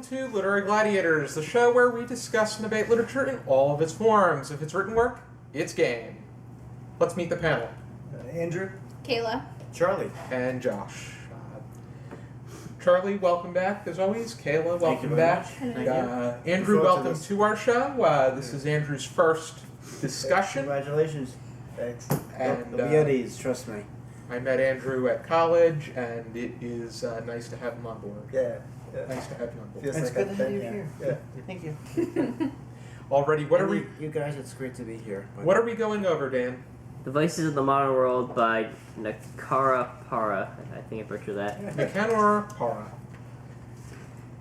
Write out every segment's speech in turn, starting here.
to Literary Gladiators, the show where we discuss and debate literature in all of its forms. If it's written work, it's game. Let's meet the panel. Andrew. Kaila. Charlie. And Josh. Charlie, welcome back, as always. Kayla, welcome back. Andrew, welcome to our show. This is Andrew's first discussion. Congratulations. Thanks. And, It'll be at ease, trust me. I met Andrew at college, and it is nice to have him on board. Yeah. Nice to have you on board. Feels It's like good I've to have been you here. Yeah. Thank you. Already, what are we? You guys, it's great to be here. What are we going over, Dan? The Vices of the Modern World by Nicanor Parra. I think I butchered that. Nicanor Parra.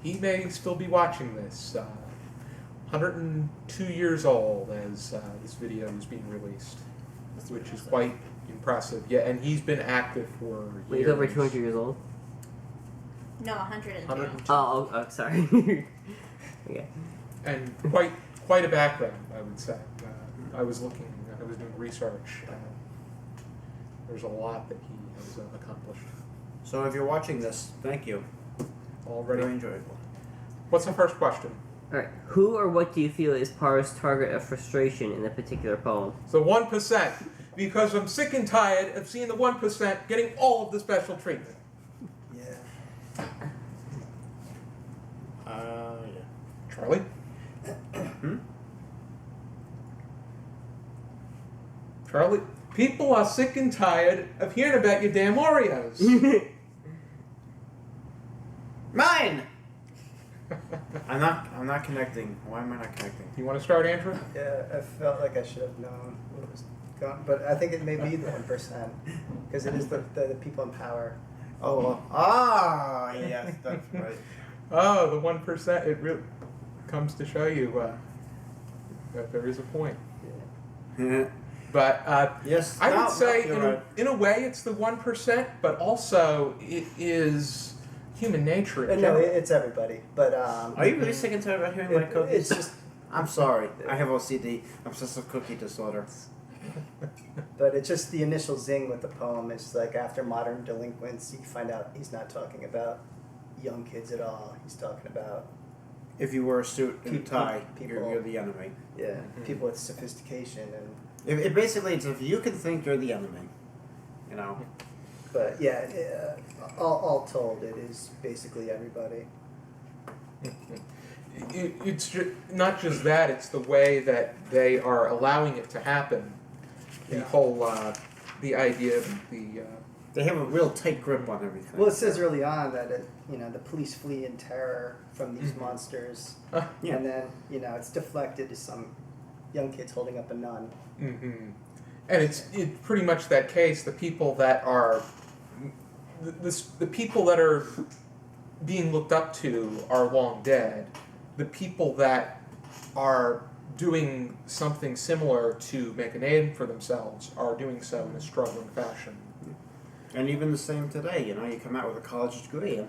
He may still be watching this. 102 years old as this video is being released, which is quite impressive. Yeah, and he's been active for years. He's over 200 years old. No, 102. 102. Oh, sorry. Okay. And quite a background, I would say. I was doing research. There's a lot that he has accomplished. So if you're watching this, thank you. Already. Very enjoyable. What's the first question? Alright. Who or what do you feel is Parra's target of frustration in the particular poem? The 1%. Because I'm sick and tired of seeing the 1% getting all of the special treatment. Yeah. Yeah. Charlie? Charlie? People are sick and tired of hearing about your damn Oreos. Mine! I'm not connecting. Why am I not connecting? You want to start, Andrew? Yeah, I felt like I should have known what was going, but I think it may be the 1%, because it is the people in power. Yes, that's right. Oh, the 1%. It really comes to show you that there is a point. But Yes, I would say, you're in a way, it's the 1%, but also it is human nature. In No, general. it's everybody. But Are you really sick and tired about hearing my cookies? it's just. I'm sorry. I have OCD, obsessive cookie disorder. But it's just the initial zing with the poem. It's like after modern delinquents, you find out he's not talking about young kids at all. He's talking about If you wear a suit and a tie, People- you're the enemy. people with sophistication and. If basically, it's if you can think, you're the enemy. You know. But yeah, all told, it is basically everybody. It's not just that; it's the way that they are allowing it to happen. The whole, the idea of the. They have a real tight grip on everything. Well, it says early on that the police flee in terror from these monsters, Yeah. and then it's deflected to some young kids holding up a nun. Mm-hmm. And it's pretty much that case. The people that are the people that are being looked up to are long dead. The people that are doing something similar to make a name for themselves are doing so in a struggling fashion. And even the same today, you come out with a college degree, and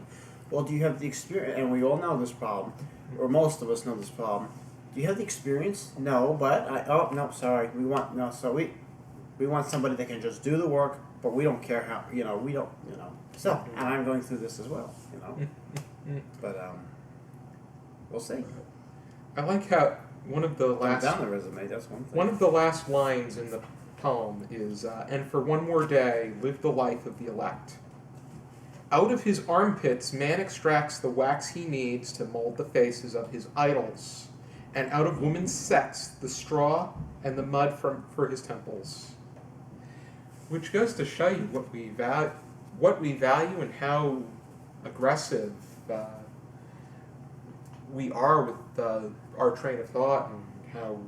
well, do you have the experience? And we all know this problem, or most of us know this problem. Do you have the experience? No, but sorry, we want we want somebody that can just do the work, but we don't care how, we don't, So, and I'm going through this as well, But we'll see. I like how one of the last Down the resume, that's one thing. one of the last lines in the poem is, "And for one more day, live the life of the elect. Out of his armpits, man extracts the wax he needs to mold the faces of his idols, and out of woman's sex, the straw and the mud for his temples." Which goes to show you what we value and how aggressive we are with our train of thought and how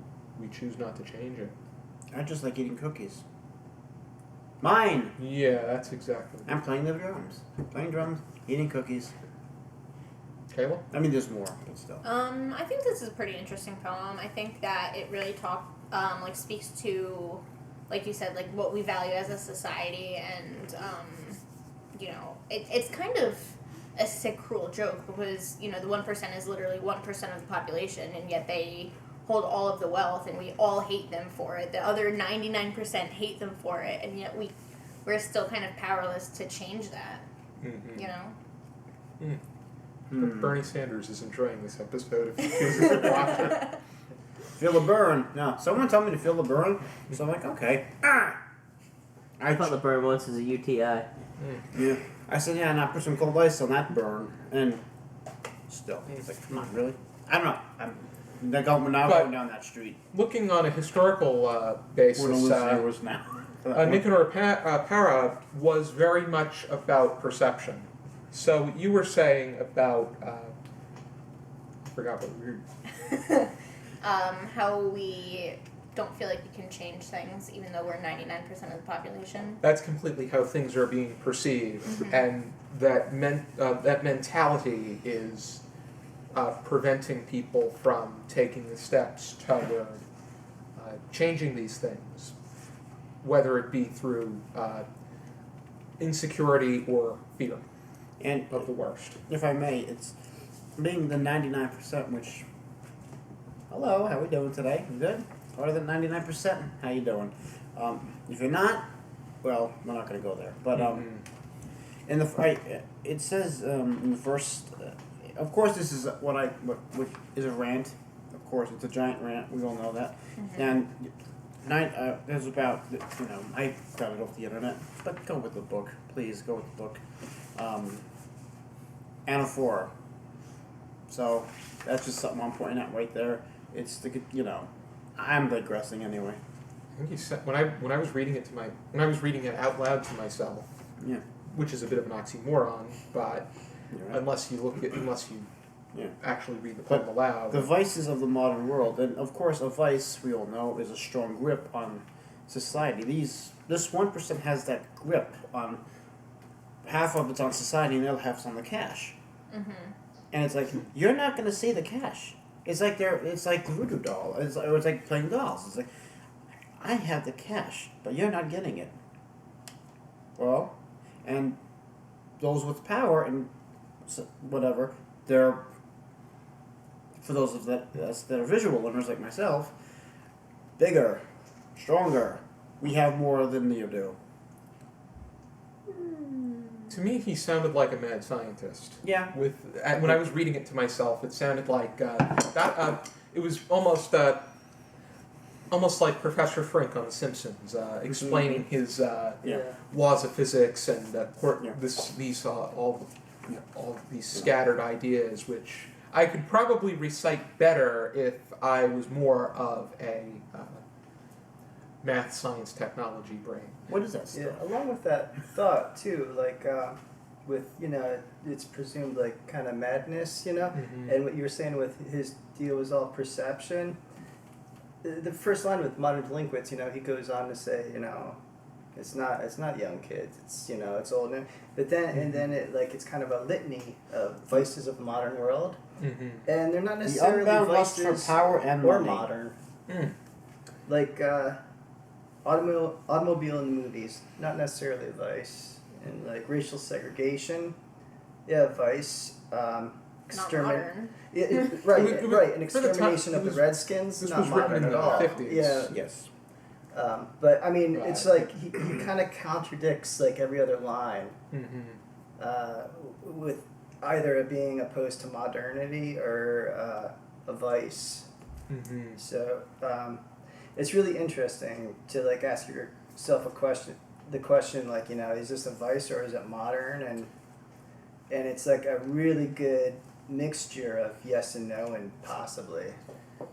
we choose not to change it. I just like eating cookies. Mine! Yeah, that's exactly. I'm playing the drums. Playing drums, eating cookies. Kayla? I mean, there's more, but still. I think this is a pretty interesting poem. I think that it really speaks to, like you said, like what we value as a society, and it's kind of a sick, cruel joke because the 1% is literally 1% of the population, and yet they hold all of the wealth, and we all hate them for it. The other 99% hate them for it, and yet we're still kind of powerless to change that. Mm-hmm. Hope Bernie Sanders is enjoying this episode if he chooses to watch it. Feel the burn. No, someone told me to feel the burn, so I'm like, okay. I felt the burn once as a UTI. Yeah. I said, yeah, now put some cold ice on that burn, and still, he's like, come on, really? I don't know. We're now But- going down that street. Looking on a historical We're basis, gonna lose viewers now. Nicanor Parra was very much about perception. So you were saying about I forgot what we were. How we don't feel like we can change things, even though we're 99% of the population. That's completely how things are being perceived, and that mentality is preventing people from taking the steps toward changing these things, whether it be through insecurity or fear And of the worst. if I may, it's being the 99%, which, hello, how we doing today? Good? Or the 99%, how you doing? If you're not, well, we're not going to go there. But in the it says in the first, of course, this is which is a rant. Of course, it's a giant rant. We all know that. And there's about, I got it off the internet, but go with the book, please. Go with the book. Anaphora. So that's just something I'm pointing out right there. It's the I'm digressing anyway. I think he said when I was reading it out loud to myself, Yeah. which is a bit of an oxymoron, but You're right. unless you Yeah. actually read the But poem aloud. The vices of the modern world, and of course, a vice we all know is a strong grip on society. This 1% has that grip on half of it's on society, and the other half's on the cash. And it's like you're not going to see the cash. It's like voodoo doll. It's like playing dolls. It's like I have the cash, but you're not getting it. Well, and those with power and whatever, they're, for those of us that are visual learners like myself, bigger, stronger. We have more than you do. To me, he sounded like a mad scientist. Yeah. When I was reading it to myself, it sounded like it was almost like Professor Frink on The Simpsons, explaining his laws of physics and all these scattered ideas, which I could probably recite better if I was more of a math, science, technology brain. What is that stuff? Yeah, along with that thought too, like with it's presumed like kind of madness, and what you were saying with his deal was all perception. The first line with modern delinquents, he goes on to say, it's not young kids, it's old, but then and then it's kind of a litany of vices of the modern world, and they're not necessarily The unbound lust for vices power and or money. modern, like automobile in the movies, not necessarily a vice, and like racial segregation, vice, Not modern. right, an For the time- extermination of it was- the Redskins, this not was written modern in at the all. 50s. Yeah, Yes. but I mean, Right. it's like he kind of contradicts like every other line, with either it being opposed to modernity or a vice. So it's really interesting to like ask yourself the question like, is this a vice or is it modern? And it's like a really good mixture of yes and no and possibly.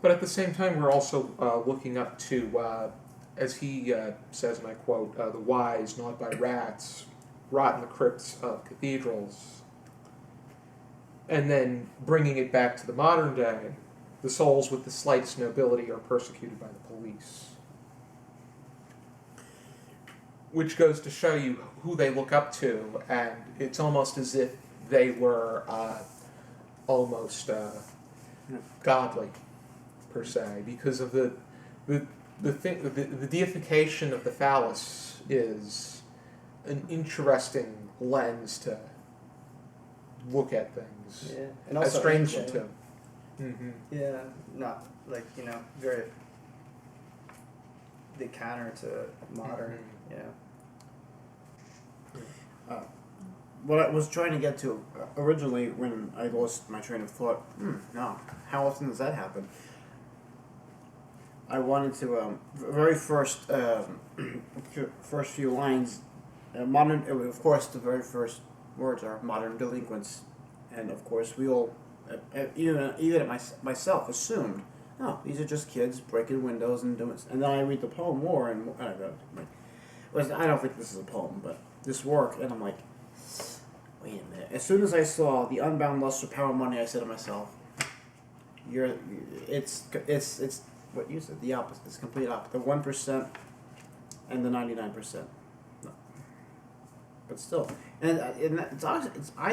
But at the same time, we're also looking up to, as he says, and I quote, the wise, gnawed by rats, rot in the crypts of cathedrals. And then bringing it back to the modern day, the souls with the slightest nobility are persecuted by the police. Which goes to show you who they look up to, and it's almost as if they were almost godly, per se, because of the deification of the phallus is an interesting lens to look at things. Yeah, and also strange ancient. too. Mm-hmm. Yeah, not like very the counter to modern. Mhm. Yeah. what I was trying to get to originally when I lost my train of thought. No, how often does that happen? I wanted to very first first few lines. Modern, of course, the very first words are modern delinquents, and of course we all, even myself, assumed, oh, these are just kids breaking windows and doing. And then I read the poem more, and I go, I don't think this is a poem, but this work, and I'm like, wait a minute. As soon as I saw the unbound lust for power and money, I said to myself, it's what you said, the opposite. It's complete opposite. The 1% and the 99%. No. But still, and I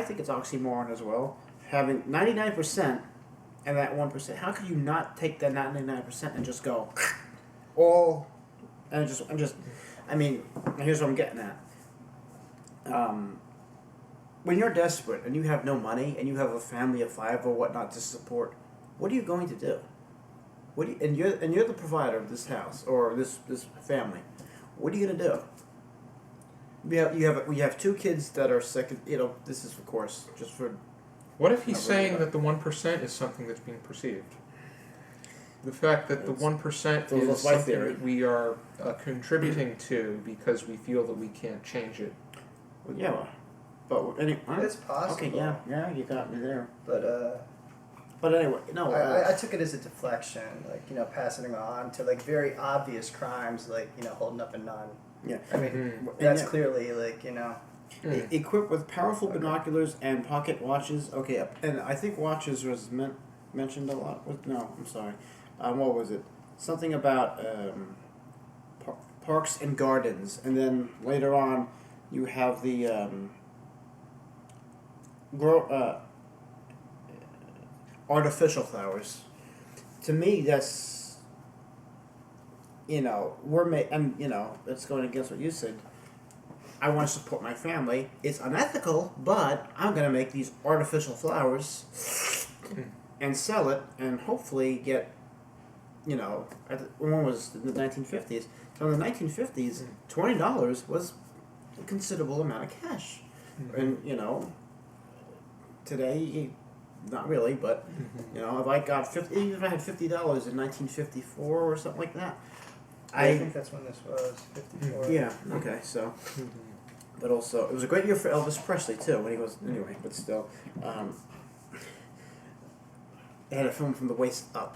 think it's oxymoron as well. Having 99% and that 1%. How could you not take that 99% and just go all and just? I mean, here's what I'm getting at. When you're desperate and you have no money and you have a family of 5 or whatnot to support, what are you going to do? And you're the provider of this house or this family. What are you gonna do? We have 2 kids that are sick. This is of course just for. What if he's saying that the 1% is something that's being perceived? The fact that the 1% is something that we are contributing to because we feel that we can't change it. Well, yeah, but anyway, It's possible. Okay, yeah, you got me there. But anyway, no. I took it as a deflection, like passing it on to like very obvious crimes, like holding up a nun. Yeah, I mean that's clearly like Equipped with powerful binoculars and pocket watches. Okay, and I think watches was mentioned a lot. No, I'm sorry. What was it? Something about parks and gardens, and then later on, you have the artificial flowers. To me, that's it's going against what you said. I want to support my family. It's unethical, but I'm going to make these artificial flowers and sell it, and hopefully get. When was it? The 1950s? So in the 1950s, $20 was a considerable amount of cash, and today. Not really, but if I got even if I had $50 in 1954 or something like that, I think that's when this was 54. Yeah. Okay. So, but also it was a great year for Elvis Presley too. When he was anyway, but still, they had a film from the waist up.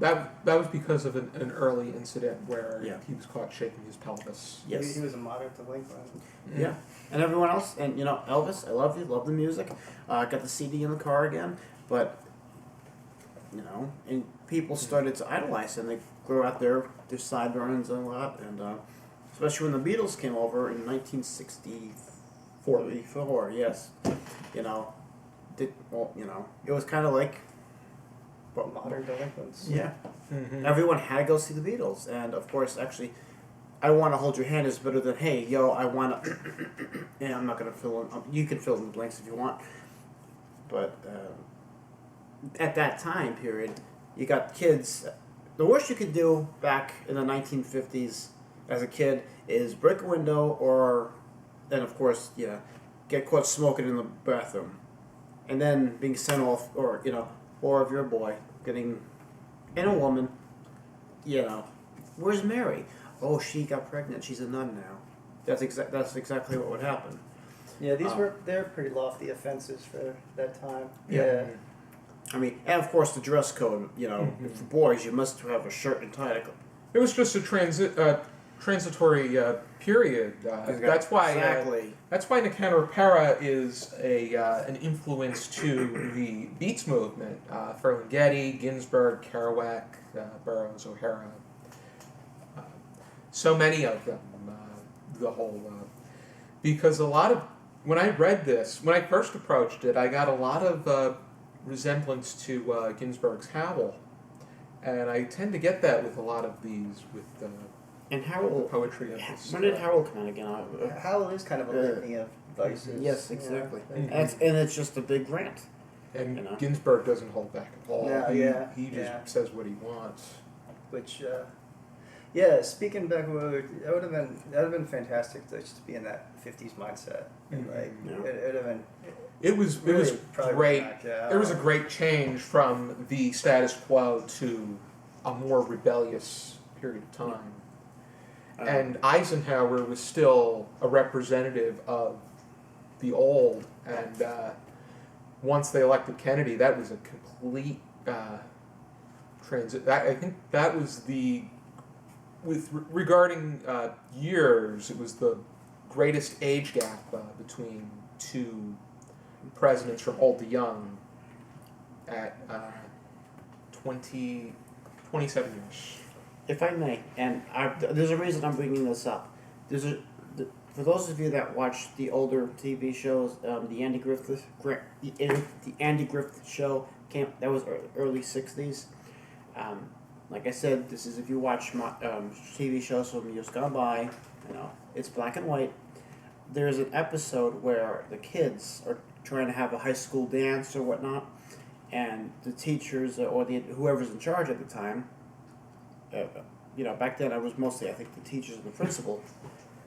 That was because of an early incident where he was caught shaking his pelvis. Yes, he was a modern delinquent. Yeah, and everyone else, and Elvis, I love you, love the music. Got the CD in the car again, but and people started to idolize him. They grew out their sideburns a lot, and especially when the Beatles came over in 1964. Yes, it was kind of like. But modern delinquents. Yeah. Everyone had to go see the Beatles. And, of course, actually, I Want to Hold Your Hand is better than, hey, yo, I want to... Yeah, I'm not going to fill in... you can fill in the blanks if you want. But at that time period, you got kids... The worst you could do back in the 1950s as a kid is break a window or... And, of course, get caught smoking in the bathroom. And then being sent off, or if you're a boy, getting, and a woman, where's Mary? Oh, she got pregnant. She's a nun now. That's exactly what would happen. Yeah, they're pretty lofty offenses for that time. Yeah. I mean, and of course the dress code. For boys, you must have a shirt and tie. It was just a transitory period. That's why. Exactly. That's why Nicanor Parra is an influence to the Beats movement. Ferlinghetti, Ginsberg, Kerouac, Burroughs, O'Hara. So many of them. Because a lot of when I read this, when I first approached it, I got a lot of resemblance to Ginsberg's Howl, and I tend to get that with a lot of these and Howl, the poetry of this. When did Howl come out again? Howl is kind of a litany of vices. Yes, exactly. And it's just a big rant. And Ginsberg doesn't hold back at all. No, He just says what he wants. Which, Yeah, speaking back, that would have been fantastic to just be in that '50s mindset, and like Yeah. it would have been. It was Really probably great. back, yeah. There was a great change from the status quo to a more rebellious period of time. And Eisenhower was still a representative of the old, and once they elected Kennedy, that was a complete transit. I think that was regarding years, it was the greatest age gap between two presidents from old to young at 27 years. If I may, and there's a reason I'm bringing this up. For those of you that watch the older TV shows, the Andy Griffith show that was early '60s. Like I said, this is if you watch TV shows from years gone by. It's black and white. There's an episode where the kids are trying to have a high school dance or whatnot, and the teachers or whoever's in charge at the time. Back then I was mostly, I think, the teachers and the principal.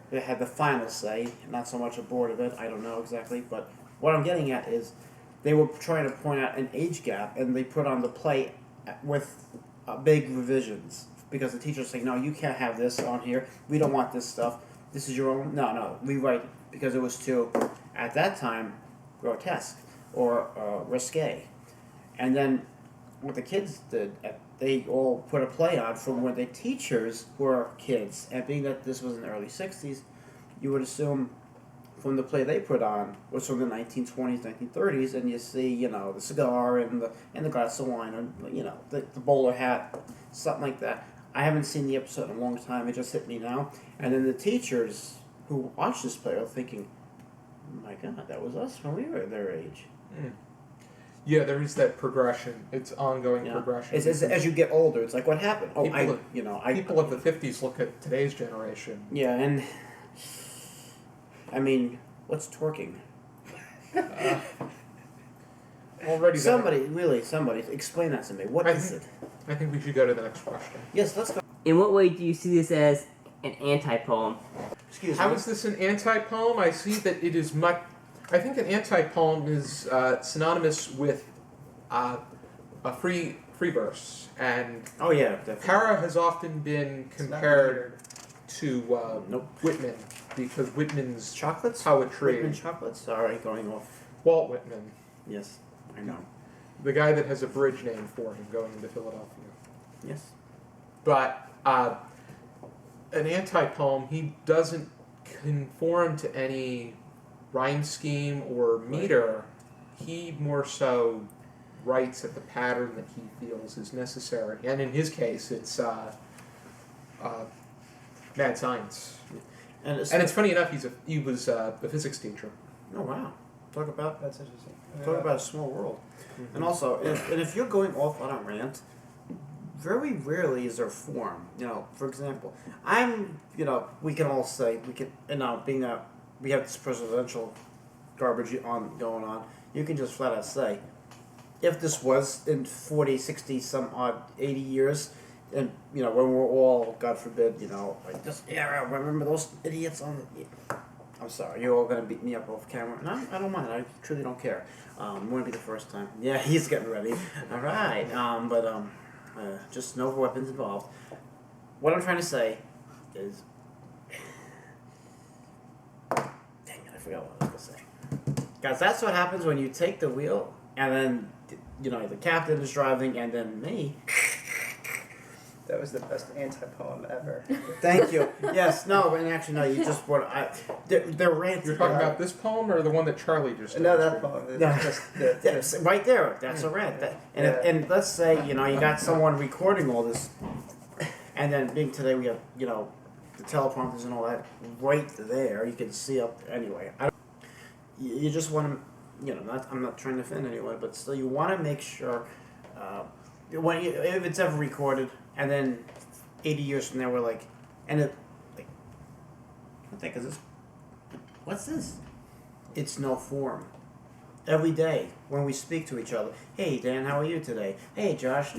They had the final say, not so much a board of it. I don't know exactly, but what I'm getting at is they were trying to point out an age gap, and they put on the play with big revisions because the teachers saying, "No, you can't have this on here. We don't want this stuff. This is your own." No, rewrite it because it was too, at that time, grotesque or risque. And then what the kids did, they all put a play on from when the teachers were kids. And being that this was in the early '60s, you would assume from the play they put on was from the 1920s, 1930s, and you see, the cigar and the glass of wine, and the bowler hat, something like that. I haven't seen the episode in a long time. It just hit me now. And then the teachers who watched this play are thinking, "My God, that was us when we were their age." Mm. Yeah, there is that progression. It's ongoing progression. It's as you get older, it's like, what happened? Oh, people of the '50s look at today's generation. Yeah, and I mean, what's twerking? Already, somebody, explain that to me. What is it? I think we should go to the next question. Yes, let's go. In what way do you see this as an anti-poem? Excuse How me. is this an anti-poem? I see that it is much. I think an anti-poem is synonymous with a free verse, and Oh yeah, definitely. Parra has often been compared to Whitman because Whitman's Chocolates? poetry. Whitman chocolates? Sorry, going off. Walt Whitman, Yes, I know. the guy that has a bridge named for him going into Philadelphia. Yes. But an anti-poem, he doesn't conform to any rhyme scheme or meter. He more so writes at the pattern that he feels is necessary. And in his case, it's mad science. And it's funny enough, he was a physics teacher. Oh wow! Talk about That's interesting. a small world. Mm-hmm. And also, if you're going off on a rant, very rarely is there form. For example, we can all say being that we have this presidential garbage going on, you can just flat out say, if this was in 40, 60, some odd 80 years, and when we're all, God forbid, remember those idiots on the. I'm sorry, you're all gonna beat me up off camera. No, I don't mind. I truly don't care. Won't be the first time. Yeah, he's getting ready. All right. Just no weapons involved. What I'm trying to say is, dang it, I forgot what I was gonna say. Guys, that's what happens when you take the wheel and then the captain is driving and then me. That was the best anti-poem ever. Thank you. Yes, no, and actually, no, you just brought. They're ranting. You're talking about this poem or the one that Charlie just did? No, that poem. Yeah. Just Right there. That's a rant. And let's say you got someone recording all this, and then being today we have the teleprompters and all that right there. You can see up anyway. You just want to I'm not trying to offend anyone, but still you want to make sure if it's ever recorded. And then 80 years from now, we're like, what the heck is this? What's this? It's no form. Every day when we speak to each other, hey Dan, how are you today? Hey Josh,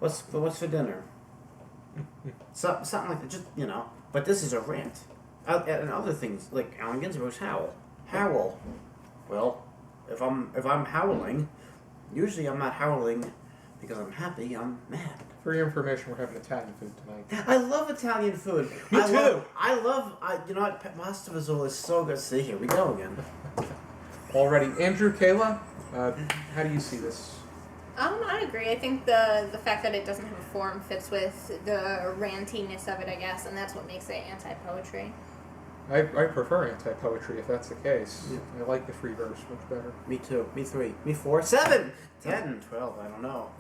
what's for dinner? Something like that. Just But this is a rant. And other things like Allen Ginsberg's howl. Howl. Well, if I'm howling, usually I'm not howling because I'm happy. I'm mad. For your information, we're having Italian food tonight. I love Italian food. Me too. I love. You know what? Pasta Vazzola is so good. See, here we go again. Already, Andrew, Kaila, how do you see this? I agree. I think the fact that it doesn't have a form fits with the rantiness of it, I guess, and that's what makes it anti-poetry. I prefer anti-poetry if that's the case. Yeah. I like the free verse much better. Me 2. Me 3. Me 4. 7. 10. 12. I don't know.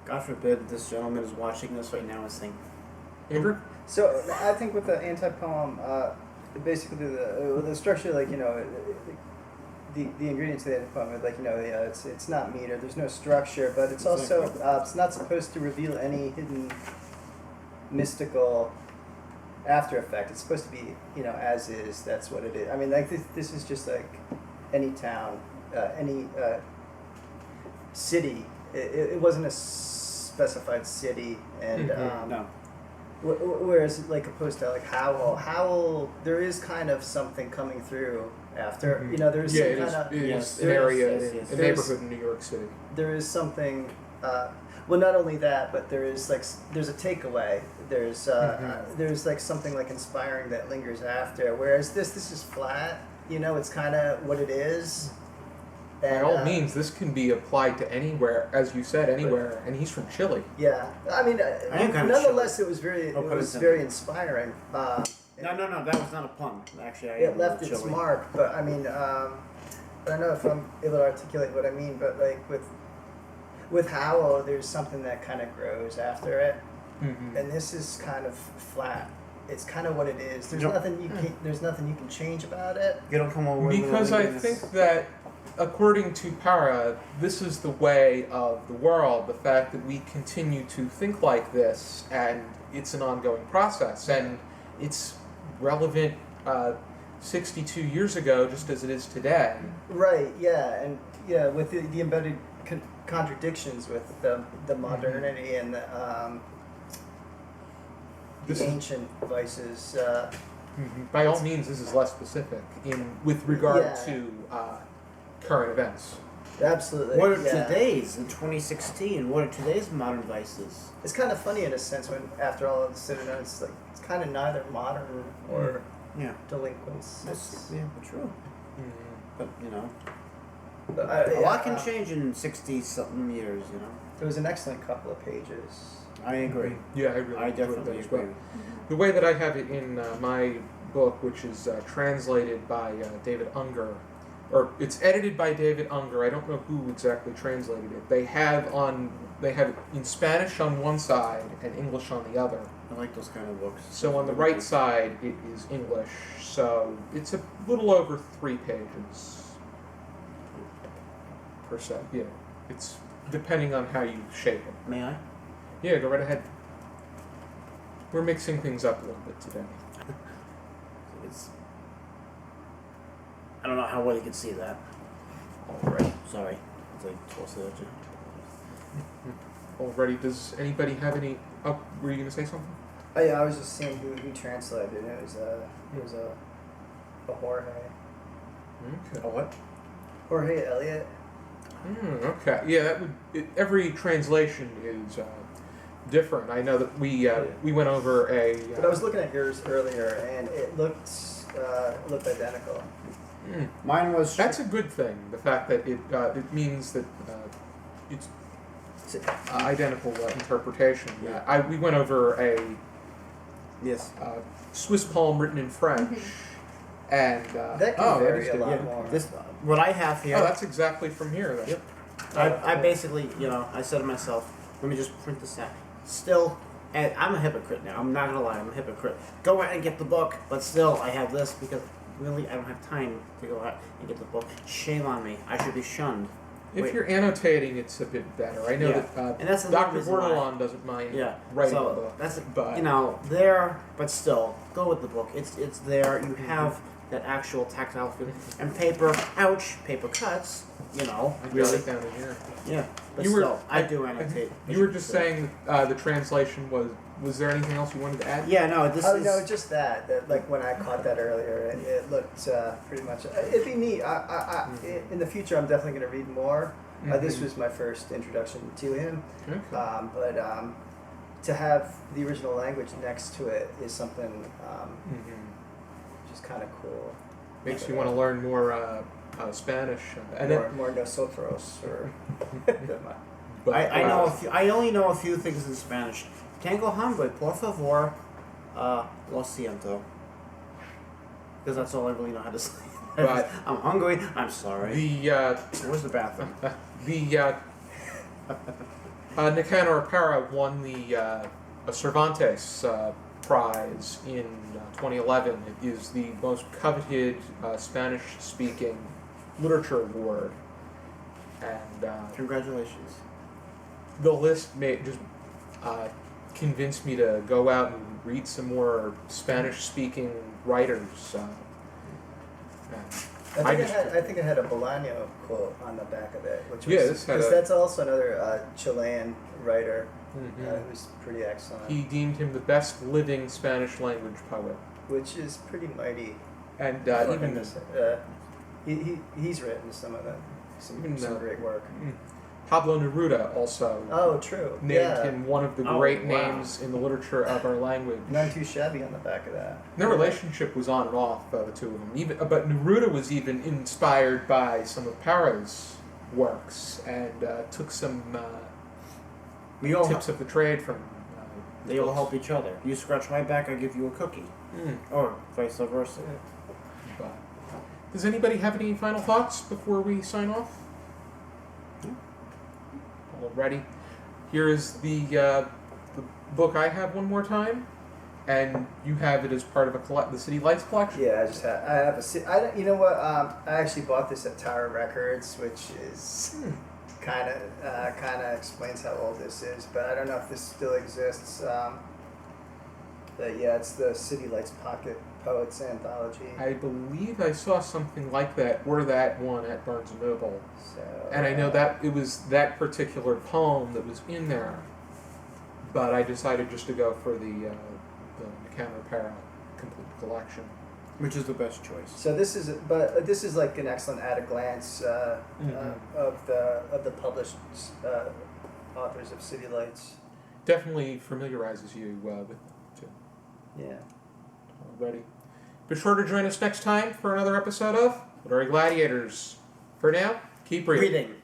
God forbid this gentleman is watching this right now and saying, Andrew? So I think with the anti-poem, basically the structure, like the ingredients of the anti-poem, like it's not meter. There's no structure, but it's also it's not supposed to reveal any hidden mystical after effect. It's supposed to be as is. That's what it is. I mean, like this is just like any town, any city. It wasn't a specified city, and no. Whereas, like, opposed to like Howl, there is kind of something coming through after. There's some kind of it yes, is an there area, is, yes, a yes. neighborhood in New York City. there is something. Well, not only that, but there's a takeaway. There's like something like inspiring that lingers after. Whereas this is flat. It's kind of what it is. By And, all means, this can be applied to anywhere, as you said, anywhere. And he's from Chile. Yeah, I mean, I am kinda nonetheless, it was very Oh, put it in. very inspiring. No, that was not a pun. Actually, I am It left a its little chilly. mark, but I mean, I don't know if I'm able to articulate what I mean, but like with Howl, there's something that kind of grows after it, and this is kind of flat. It's kind of what it is. There's Yep. there's nothing you can change about it. You don't come over with Because I think that, according to Parra, this is the way of the world, the fact that we continue to think like this, and it's an ongoing process, and it's relevant 62 years ago just as it is today. Right. Yeah, and with the embedded contradictions with the modernity and This the is- ancient vices. By all means, this is less specific with regard Yeah. to current events. Absolutely. What are yeah. today's in 2016? What are today's modern vices? It's kind of funny in a sense when, after all is said and done, it's like it's kind of neither modern or Yeah, delinquents. that's true. But But a lot can change in 60-something years. It was an excellent couple of pages. I agree. Yeah, I really I enjoyed definitely that as agree. well. The way that I have it in my book, which is translated by David Unger, or it's edited by David Unger. I don't know who exactly translated it. They have it in Spanish on one side and English on the other. I like those kind of books. So on the right side, it is English. So it's a little over 3 pages per se. Yeah, it's depending on how you shape it. May I? Yeah, go right ahead. We're mixing things up a little bit today. It's. I don't know how well you can see that. All right. Sorry. It's like toss it at you. Already, does anybody have any? Oh, were you gonna say something? Oh yeah, I was just seeing who translated it. It was a Jorge. Okay. Oh, what? Jorge Eliot. Okay. Yeah, that would. Every translation is different. I know that we went over a. But I was looking at yours earlier, and it looked identical. Mine was. That's a good thing. The fact that it means that it's identical interpretation. Yeah. We went over a Yes. Swiss poem written in French, and That can that vary is a good. lot Yeah. more. This. What I have here. Oh, that's exactly from here. Then. Yep. I basically, I said to myself, let me just print this out. Still, and I'm a hypocrite now. I'm not gonna lie, I'm a hypocrite. Go out and get the book, but still, I have this because really, I don't have time to go out and get the book. Shame on me. I should be shunned. If Wait. you're annotating, it's a bit better. I know Yeah. that And that's another Dr. reason why. Bordelon doesn't mind Yeah. writing so the book. that's but there, but still, go with the book. It's there. You have that actual tactile feel. And paper, ouch, paper cuts. You know, I got really. it down in here. Yeah, but You were- still, I do annotate. You were just saying the translation was. Was there anything else you wanted to add? Yeah, no, this Oh is. no, just that. Like when I caught that earlier, it looked pretty much. It'd be neat. In the future, I'm definitely going to read more. This was my first introduction to Chilean, Okay. but to have the original language next to it is something just kind of cool. Makes you want to learn more Spanish. And More nosotros or. but, I know. I only know a few things in Spanish. Tengo hambre, por favor. Lo siento. Because that's all I really know how to say. But- I'm hungry. I'm sorry. Where's the bathroom? Nicanor Parra won the Cervantes Prize in 2011. It is the most coveted Spanish-speaking literature award, and Congratulations. the list convinced me to go out and read some more Spanish-speaking writers. I think it had a Bolaño quote on the back of it, which was this had because a- that's also another Chilean writer Mhm. who's pretty excellent, He deemed him the best living Spanish language poet, which is pretty mighty. and for even him to say. He's written some of them, some Even, great work. Pablo Neruda also Oh, true. named Yeah, him one of the Oh, great wow. names in the literature of our language. none too shabby on the back of that. Their relationship was on and off, the two of them. But Neruda was even inspired by some of Parra's works and took some We all tips of the trade from. They all help each other. You scratch my back, I give you a cookie. Or vice versa. But does anybody have any final thoughts before we sign off? Alrighty. Here is the book I have one more time, and you have it as part of the City Lights collection. Yeah, I have you know what? I actually bought this at Tower Records, which is kind of explains how old this is, but I don't know if this still exists. But yeah, it's the City Lights Pocket Poets Anthology. I believe I saw something like that, or that one at Barnes & Noble. So, And I know that it was that particular poem that was in there, but I decided just to go for the Nicanor Parra complete collection. Which is the best choice. So this is like an excellent at a glance of the published authors of City Lights. Definitely familiarizes you with them, too. Yeah. Alrighty. Be sure to join us next time for another episode of Literary Gladiators. For now, keep reading. Reading.